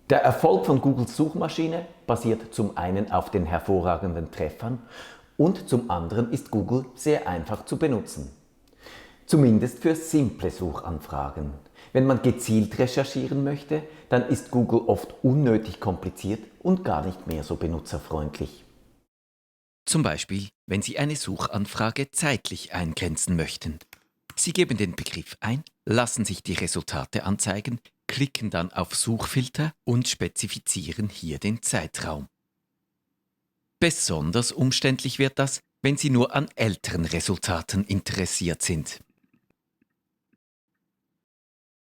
Der Erfolg von Googles Suchmaschine basiert zum einen auf den hervorragenden Treffern und zum anderen ist Google sehr einfach zu benutzen. Zumindest für simple Suchanfragen. Wenn man gezielt recherchieren möchte, dann ist Google oft unnötig kompliziert und gar nicht mehr so benutzerfreundlich. Zum Beispiel, wenn Sie eine Suchanfrage zeitlich eingrenzen möchten. Sie geben den Begriff ein, lassen sich die Resultate anzeigen, klicken dann auf Suchfilter und spezifizieren hier den Zeitraum. Besonders umständlich wird das, wenn Sie nur an älteren Resultaten interessiert sind.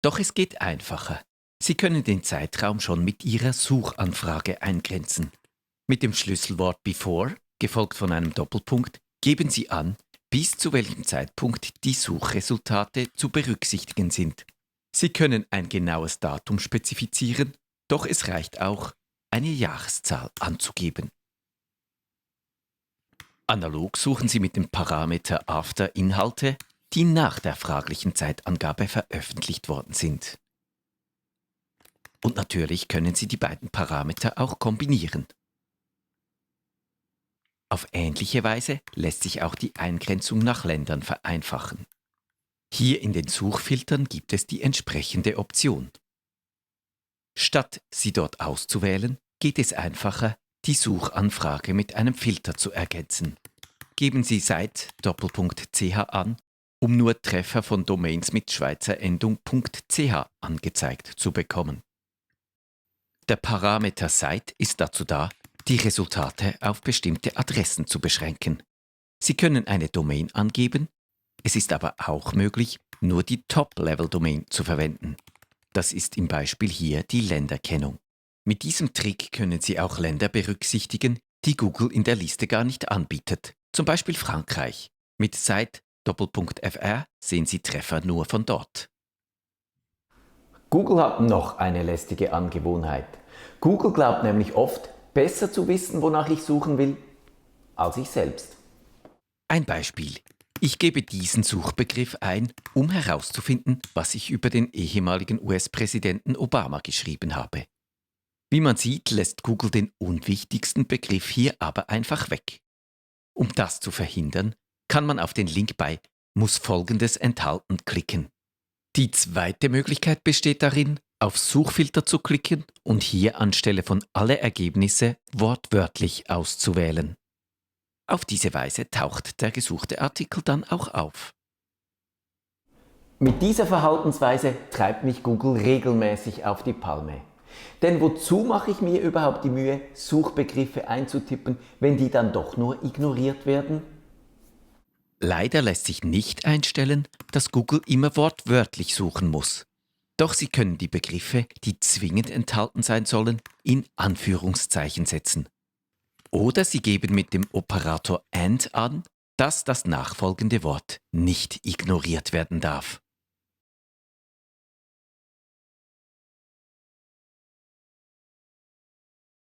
Doch es geht einfacher. Sie können den Zeitraum schon mit Ihrer Suchanfrage eingrenzen. Mit dem Schlüsselwort before, gefolgt von einem Doppelpunkt, geben Sie an, bis zu welchem Zeitpunkt die Suchresultate zu berücksichtigen sind. Sie können ein genaues Datum spezifizieren, doch es reicht auch, eine Jahreszahl anzugeben. Analog suchen Sie mit dem Parameter after Inhalte, die nach der fraglichen Zeitangabe veröffentlicht worden sind. Und natürlich können Sie die beiden Parameter auch kombinieren. Auf ähnliche Weise lässt sich auch die Eingrenzung nach Ländern vereinfachen. Hier in den Suchfiltern gibt es die entsprechende Option. Statt sie dort auszuwählen, geht es einfacher, die Suchanfrage mit einem Filter zu ergänzen. Geben Sie site.ch an, um nur Treffer von Domains mit Schweizer Endung .ch angezeigt zu bekommen. Der Parameter Site ist dazu da, die Resultate auf bestimmte Adressen zu beschränken. Sie können eine Domain angeben, es ist aber auch möglich, nur die Top-Level-Domain zu verwenden. Das ist im Beispiel hier die Länderkennung. Mit diesem Trick können Sie auch Länder berücksichtigen, die Google in der Liste gar nicht anbietet. Zum Beispiel Frankreich. Mit Site.fr sehen Sie Treffer nur von dort. Google hat noch eine lästige Angewohnheit. Google glaubt nämlich oft, besser zu wissen, wonach ich suchen will, als ich selbst. Ein Beispiel. Ich gebe diesen Suchbegriff ein, um herauszufinden, was ich über den ehemaligen US-Präsidenten Obama geschrieben habe. Wie man sieht, lässt Google den unwichtigsten Begriff hier aber einfach weg. Um das zu verhindern, kann man auf den Link bei Muss Folgendes enthalten klicken. Die zweite Möglichkeit besteht darin, auf Suchfilter zu klicken und hier anstelle von alle Ergebnisse wortwörtlich auszuwählen. Auf diese Weise taucht der gesuchte Artikel dann auch auf. Mit dieser Verhaltensweise treibt mich Google regelmäßig auf die Palme. Denn wozu mache ich mir überhaupt die Mühe, Suchbegriffe einzutippen, wenn die dann doch nur ignoriert werden? Leider lässt sich nicht einstellen, dass Google immer wortwörtlich suchen muss. Doch Sie können die Begriffe, die zwingend enthalten sein sollen, in Anführungszeichen setzen. Oder Sie geben mit dem Operator AND an, dass das nachfolgende Wort nicht ignoriert werden darf.